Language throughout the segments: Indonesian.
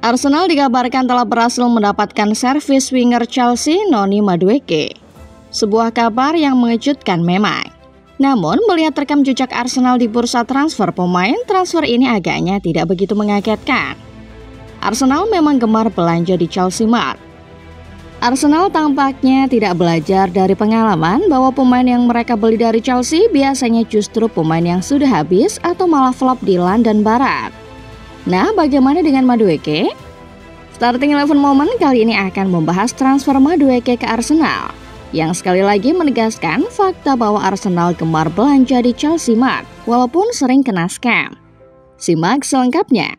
Arsenal dikabarkan telah berhasil mendapatkan servis winger Chelsea Noni Madueke. Sebuah kabar yang mengejutkan memang. Namun melihat rekam jejak Arsenal di bursa transfer pemain, transfer ini agaknya tidak begitu mengagetkan. Arsenal memang gemar belanja di Chelsea Mart. Arsenal tampaknya tidak belajar dari pengalaman bahwa pemain yang mereka beli dari Chelsea biasanya justru pemain yang sudah habis atau malah flop di London Barat. Nah, bagaimana dengan Madueke? Starting 11 Moment kali ini akan membahas transfer Madueke ke Arsenal, yang sekali lagi menegaskan fakta bahwa Arsenal gemar belanja di Chelsea Mart, walaupun sering kena scam. Simak selengkapnya.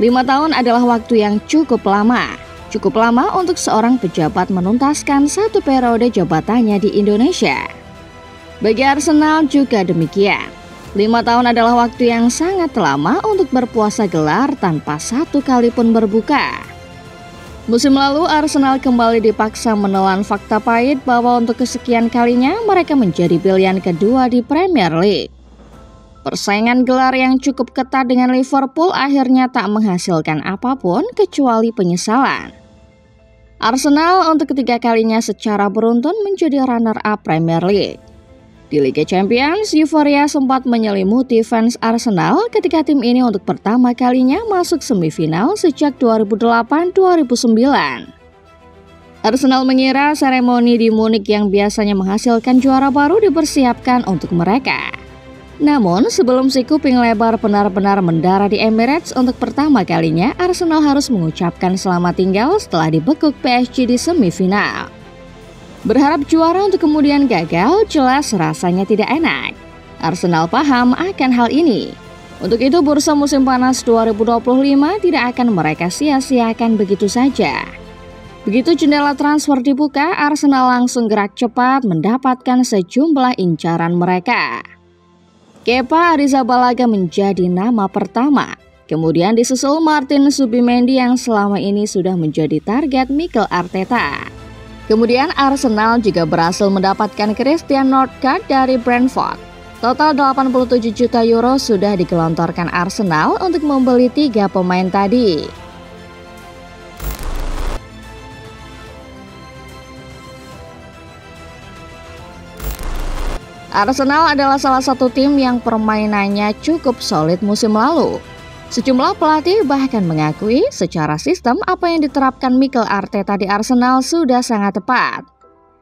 Lima tahun adalah waktu yang cukup lama. Cukup lama untuk seorang pejabat menuntaskan satu periode jabatannya di Indonesia. Bagi Arsenal juga demikian. 5 tahun adalah waktu yang sangat lama untuk berpuasa gelar tanpa satu kali pun berbuka. Musim lalu Arsenal kembali dipaksa menelan fakta pahit bahwa untuk kesekian kalinya mereka menjadi pilihan kedua di Premier League. Persaingan gelar yang cukup ketat dengan Liverpool akhirnya tak menghasilkan apapun kecuali penyesalan. Arsenal untuk ketiga kalinya secara beruntun menjadi runner-up Premier League. Di Liga Champions, euforia sempat menyelimuti fans Arsenal ketika tim ini untuk pertama kalinya masuk semifinal sejak 2008-2009. Arsenal mengira seremoni di Munich yang biasanya menghasilkan juara baru dipersiapkan untuk mereka. Namun, sebelum si kuping lebar benar-benar mendarat di Emirates untuk pertama kalinya, Arsenal harus mengucapkan selamat tinggal setelah dibekuk PSG di semifinal. Berharap juara untuk kemudian gagal, jelas rasanya tidak enak. Arsenal paham akan hal ini. Untuk itu, bursa musim panas 2025 tidak akan mereka sia-siakan begitu saja. Begitu jendela transfer dibuka, Arsenal langsung gerak cepat mendapatkan sejumlah incaran mereka. Kepa Arrizabalaga menjadi nama pertama, kemudian disusul Martin Zubimendi yang selama ini sudah menjadi target Mikel Arteta. Kemudian Arsenal juga berhasil mendapatkan Christian Nordgaard dari Brentford. Total 87 juta euro sudah digelontorkan Arsenal untuk membeli 3 pemain tadi. Arsenal adalah salah satu tim yang permainannya cukup solid musim lalu. Sejumlah pelatih bahkan mengakui secara sistem apa yang diterapkan Mikel Arteta di Arsenal sudah sangat tepat.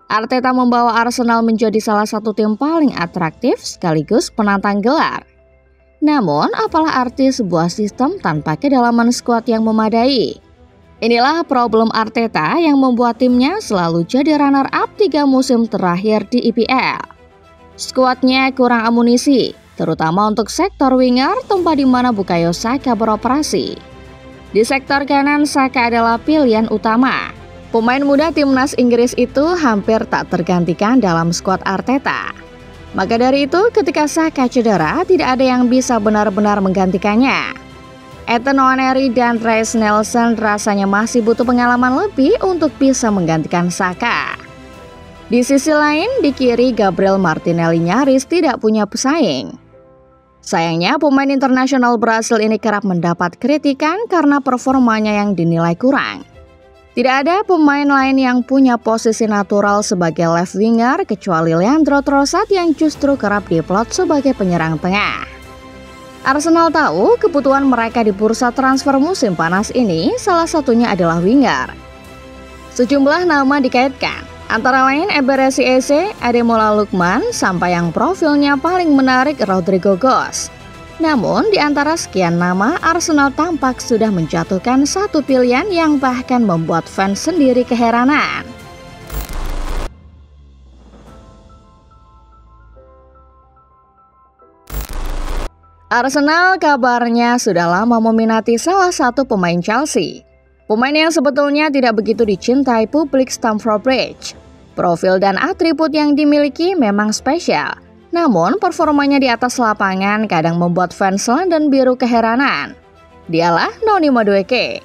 Arteta membawa Arsenal menjadi salah satu tim paling atraktif sekaligus penantang gelar. Namun, apalah arti sebuah sistem tanpa kedalaman skuad yang memadai? Inilah problem Arteta yang membuat timnya selalu jadi runner-up 3 musim terakhir di EPL. Skuadnya kurang amunisi, terutama untuk sektor winger tempat di mana Bukayo Saka beroperasi. Di sektor kanan, Saka adalah pilihan utama. Pemain muda timnas Inggris itu hampir tak tergantikan dalam skuad Arteta. Maka dari itu, ketika Saka cedera, tidak ada yang bisa benar-benar menggantikannya. Ethan Nwaneri dan Reiss Nelson rasanya masih butuh pengalaman lebih untuk bisa menggantikan Saka. Di sisi lain, di kiri Gabriel Martinelli nyaris tidak punya pesaing. Sayangnya, pemain internasional Brasil ini kerap mendapat kritikan karena performanya yang dinilai kurang. Tidak ada pemain lain yang punya posisi natural sebagai left winger kecuali Leandro Trossard yang justru kerap diplot sebagai penyerang tengah. Arsenal tahu kebutuhan mereka di bursa transfer musim panas ini salah satunya adalah winger. Sejumlah nama dikaitkan, antara lain Eberechi Eze, Ademola Lookman, sampai yang profilnya paling menarik Rodrigo Goes. Namun, di antara sekian nama, Arsenal tampak sudah menjatuhkan satu pilihan yang bahkan membuat fans sendiri keheranan. Arsenal kabarnya sudah lama meminati salah satu pemain Chelsea. Pemain yang sebetulnya tidak begitu dicintai publik Stamford Bridge. Profil dan atribut yang dimiliki memang spesial, namun performanya di atas lapangan kadang membuat fans London Biru keheranan. Dialah Noni Madueke.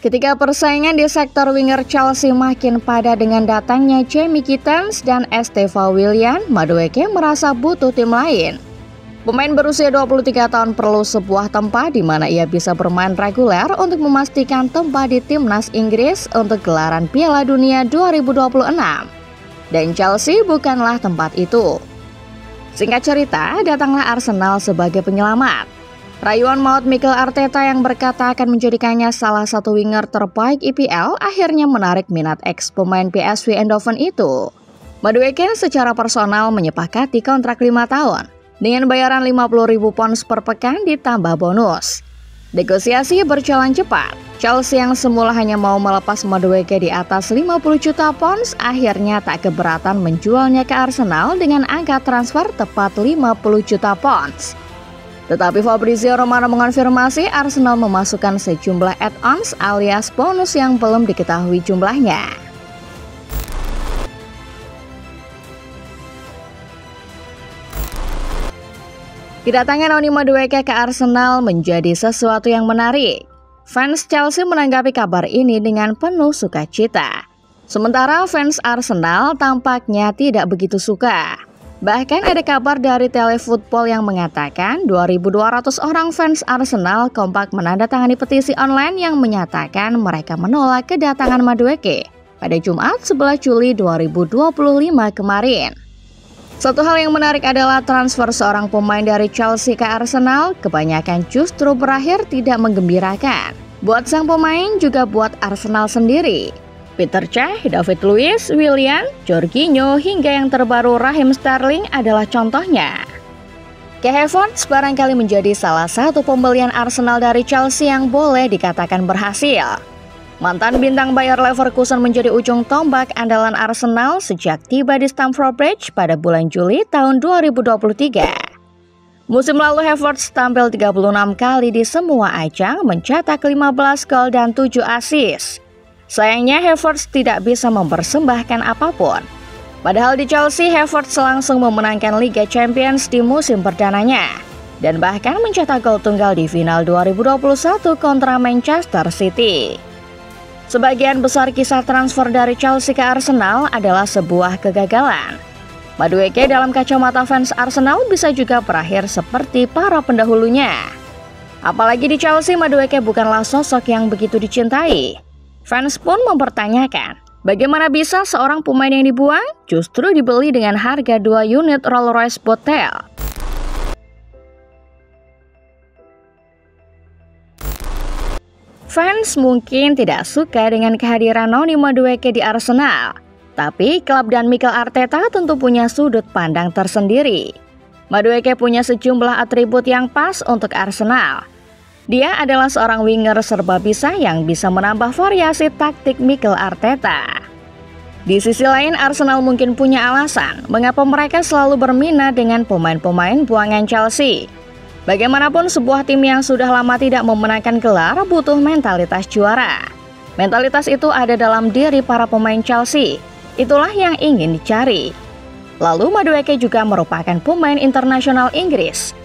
Ketika persaingan di sektor winger Chelsea makin padat dengan datangnya Jamie Gittens dan Esteva Willian, Madueke merasa butuh tim lain. Pemain berusia 23 tahun perlu sebuah tempat di mana ia bisa bermain reguler untuk memastikan tempat di timnas Inggris untuk gelaran Piala Dunia 2026. Dan Chelsea bukanlah tempat itu. Singkat cerita, datanglah Arsenal sebagai penyelamat. Rayuan maut Mikel Arteta yang berkata akan menjadikannya salah satu winger terbaik IPL akhirnya menarik minat ex-pemain PSV Eindhoven itu. Madueke secara personal menyepakati kontrak 5 tahun dengan bayaran 50.000 pounds per pekan ditambah bonus. Negosiasi berjalan cepat. Chelsea yang semula hanya mau melepas Madueke di atas 50 juta pounds akhirnya tak keberatan menjualnya ke Arsenal dengan angka transfer tepat 50 juta pounds. Tetapi Fabrizio Romano mengonfirmasi Arsenal memasukkan sejumlah add-ons alias bonus yang belum diketahui jumlahnya. Kedatangan Noni Madueke ke Arsenal menjadi sesuatu yang menarik. Fans Chelsea menanggapi kabar ini dengan penuh sukacita. Sementara fans Arsenal tampaknya tidak begitu suka. Bahkan ada kabar dari Telefootball yang mengatakan 2.200 orang fans Arsenal kompak menandatangani petisi online yang menyatakan mereka menolak kedatangan Madueke pada Jumat 11 Juli 2025 kemarin. Satu hal yang menarik adalah transfer seorang pemain dari Chelsea ke Arsenal kebanyakan justru berakhir tidak menggembirakan. Buat sang pemain juga buat Arsenal sendiri. Peter Cech, David Luiz, Willian, Jorginho, hingga yang terbaru Raheem Sterling adalah contohnya. Kai Havertz barangkali menjadi salah satu pembelian Arsenal dari Chelsea yang boleh dikatakan berhasil. Mantan bintang Bayer Leverkusen menjadi ujung tombak andalan Arsenal sejak tiba di Stamford Bridge pada bulan Juli tahun 2023. Musim lalu Havertz tampil 36 kali di semua ajang, mencetak 15 gol dan 7 assist. Sayangnya Havertz tidak bisa mempersembahkan apapun. Padahal di Chelsea, Havertz langsung memenangkan Liga Champions di musim perdananya dan bahkan mencetak gol tunggal di final 2021 kontra Manchester City. Sebagian besar kisah transfer dari Chelsea ke Arsenal adalah sebuah kegagalan. Madueke dalam kacamata fans Arsenal bisa juga berakhir seperti para pendahulunya. Apalagi di Chelsea, Madueke bukanlah sosok yang begitu dicintai. Fans pun mempertanyakan, bagaimana bisa seorang pemain yang dibuang justru dibeli dengan harga 2 unit Rolls-Royce Botel. Fans mungkin tidak suka dengan kehadiran Noni Madueke di Arsenal, tapi klub dan Mikel Arteta tentu punya sudut pandang tersendiri. Madueke punya sejumlah atribut yang pas untuk Arsenal. Dia adalah seorang winger serba bisa yang bisa menambah variasi taktik Mikel Arteta. Di sisi lain, Arsenal mungkin punya alasan mengapa mereka selalu berminat dengan pemain-pemain buangan Chelsea. Bagaimanapun, sebuah tim yang sudah lama tidak memenangkan gelar butuh mentalitas juara. Mentalitas itu ada dalam diri para pemain Chelsea. Itulah yang ingin dicari. Lalu Madueke juga merupakan pemain internasional Inggris.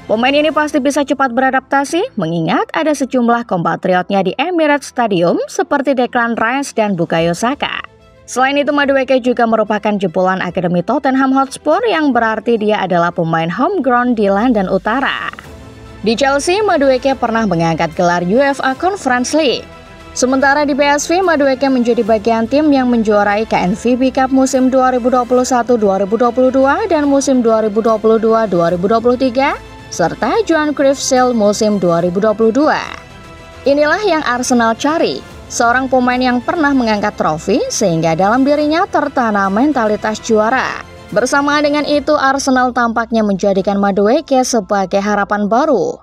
Pemain ini pasti bisa cepat beradaptasi mengingat ada sejumlah kompatriotnya di Emirates Stadium seperti Declan Rice dan Bukayo Saka. Selain itu, Madueke juga merupakan jebolan Akademi Tottenham Hotspur yang berarti dia adalah pemain homegrown di London Utara. Di Chelsea, Madueke pernah mengangkat gelar UEFA Conference League. Sementara di PSV, Madueke menjadi bagian tim yang menjuarai KNVB Cup musim 2021-2022 dan musim 2022-2023. Serta Johan Cruyff Shield musim 2022. Inilah yang Arsenal cari, seorang pemain yang pernah mengangkat trofi sehingga dalam dirinya tertanam mentalitas juara. Bersamaan dengan itu, Arsenal tampaknya menjadikan Madueke sebagai harapan baru.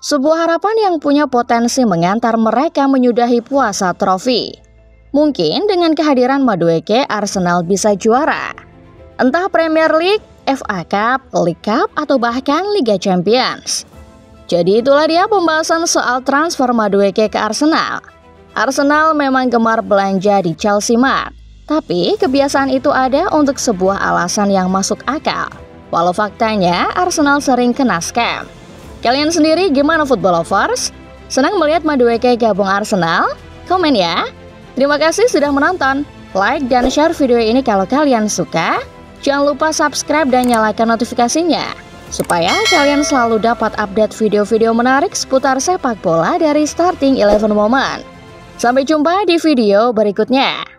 Sebuah harapan yang punya potensi mengantar mereka menyudahi puasa trofi. Mungkin dengan kehadiran Madueke, Arsenal bisa juara. Entah Premier League, FA Cup, League Cup, atau bahkan Liga Champions. Jadi itulah dia pembahasan soal transfer Madueke ke Arsenal. Arsenal memang gemar belanja di Chelsea Mart, tapi kebiasaan itu ada untuk sebuah alasan yang masuk akal. Walau faktanya Arsenal sering kena scam. Kalian sendiri gimana football lovers? Senang melihat Madueke gabung Arsenal? komen ya. Terima kasih sudah menonton. Like dan share video ini kalau kalian suka. Jangan lupa subscribe dan nyalakan notifikasinya, supaya kalian selalu dapat update video-video menarik seputar sepak bola dari Starting 11 Moment. Sampai jumpa di video berikutnya.